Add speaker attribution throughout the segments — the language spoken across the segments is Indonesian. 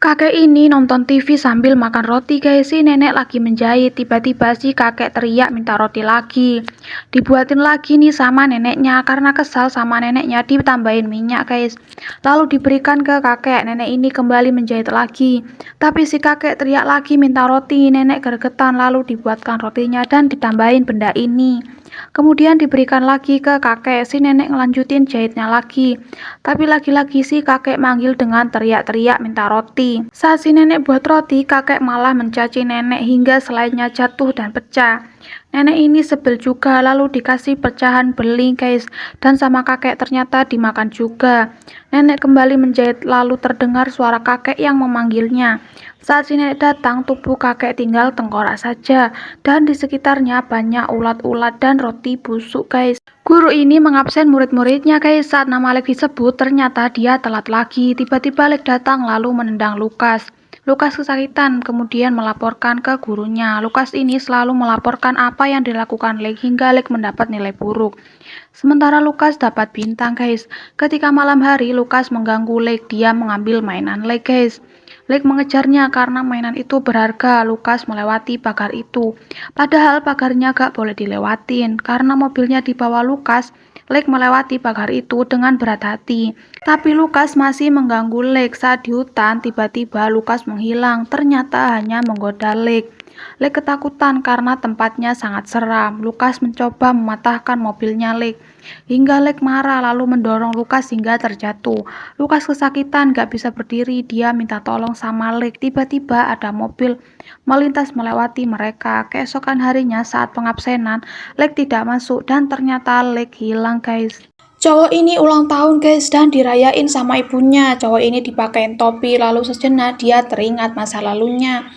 Speaker 1: Kakek ini nonton TV sambil makan roti guys. Si nenek lagi menjahit. Tiba-tiba si kakek teriak minta roti lagi. Dibuatin lagi nih sama neneknya. Karena kesal sama neneknya ditambahin minyak guys. Lalu diberikan ke kakek. Nenek ini kembali menjahit lagi. Tapi si kakek teriak lagi minta roti. Nenek gregetan lalu dibuatkan rotinya dan ditambahin benda ini. Kemudian diberikan lagi ke kakek. Si nenek ngelanjutin jahitnya lagi. Tapi lagi-lagi si kakek manggil dengan teriak-teriak minta roti. Saat si nenek buat roti, kakek malah mencaci nenek hingga selainnya jatuh dan pecah. Nenek ini sebel juga lalu dikasih pecahan beling guys. Dan sama kakek ternyata dimakan juga. Nenek kembali menjahit lalu terdengar suara kakek yang memanggilnya. Saat si nenek datang, tubuh kakek tinggal tengkorak saja. Dan di sekitarnya banyak ulat-ulat dan roti busuk guys. Guru ini mengabsen murid-muridnya guys. Saat nama Lek disebut, ternyata dia telat lagi. Tiba-tiba Lek datang lalu menendang Lukas. Lukas kesakitan, kemudian melaporkan ke gurunya. Lukas ini selalu melaporkan apa yang dilakukan Lek hingga Lek mendapat nilai buruk. Sementara Lukas dapat bintang guys. Ketika malam hari, Lukas mengganggu Lek. Dia mengambil mainan Lek guys. Lek mengejarnya karena mainan itu berharga. Lukas melewati pagar itu. Padahal pagarnya gak boleh dilewatin. Karena mobilnya dibawa Lukas, Lek melewati pagar itu dengan berat hati. Tapi Lukas masih mengganggu Lek. Saat di hutan, tiba-tiba Lukas menghilang. Ternyata hanya menggoda Lek. Lek ketakutan karena tempatnya sangat seram. Lukas mencoba mematahkan mobilnya Lek. Hingga Lek marah lalu mendorong Lukas hingga terjatuh. Lukas kesakitan gak bisa berdiri. Dia minta tolong sama Lek. Tiba-tiba ada mobil melintas melewati mereka. Keesokan harinya saat pengabsenan, Lek tidak masuk dan ternyata Lek hilang guys. Cowok ini ulang tahun guys dan dirayain sama ibunya. Cowok ini dipakein topi lalu sejenak dia teringat masa lalunya.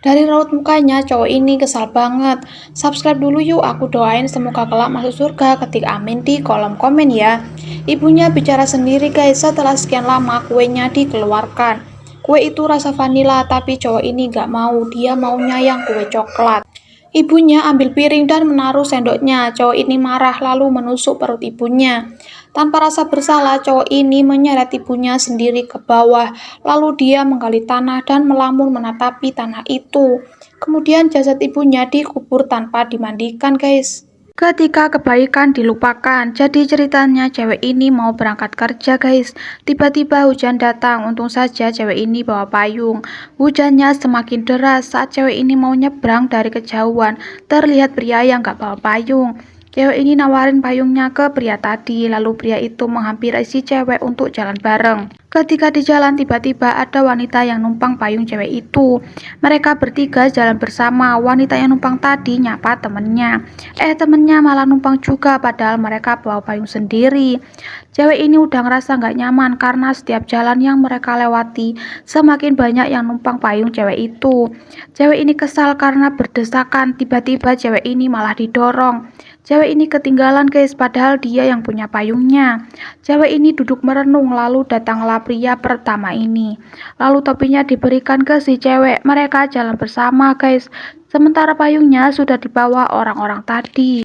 Speaker 1: Dari raut mukanya cowok ini kesal banget. Subscribe dulu yuk, aku doain semoga kelak masuk surga. Ketik amin di kolom komen ya. Ibunya bicara sendiri guys. Setelah sekian lama kuenya dikeluarkan. Kue itu rasa vanila tapi cowok ini gak mau. Dia maunya yang kue coklat. Ibunya ambil piring dan menaruh sendoknya. Cowok ini marah lalu menusuk perut ibunya. Tanpa rasa bersalah, cowok ini menyeret ibunya sendiri ke bawah. Lalu dia menggali tanah dan melamun menatapi tanah itu. Kemudian jasad ibunya dikubur tanpa dimandikan guys. Ketika kebaikan dilupakan, jadi ceritanya cewek ini mau berangkat kerja guys. Tiba-tiba hujan datang, untung saja cewek ini bawa payung. Hujannya semakin deras saat cewek ini mau nyebrang dari kejauhan. Terlihat pria yang gak bawa payung. Cewek ini nawarin payungnya ke pria tadi, lalu pria itu menghampiri si cewek untuk jalan bareng. Ketika di jalan tiba-tiba ada wanita yang numpang payung cewek itu. Mereka bertiga jalan bersama. Wanita yang numpang tadi nyapa temennya. Temennya malah numpang juga padahal mereka bawa payung sendiri. Cewek ini udah ngerasa gak nyaman karena setiap jalan yang mereka lewati semakin banyak yang numpang payung cewek itu. Cewek ini kesal karena berdesakan. Tiba-tiba cewek ini malah didorong. Cewek ini ketinggalan guys padahal dia yang punya payungnya. Cewek ini duduk merenung lalu datanglah pria pertama ini. Lalu topinya diberikan ke si cewek. Mereka jalan bersama guys. Sementara payungnya sudah dibawa orang-orang tadi.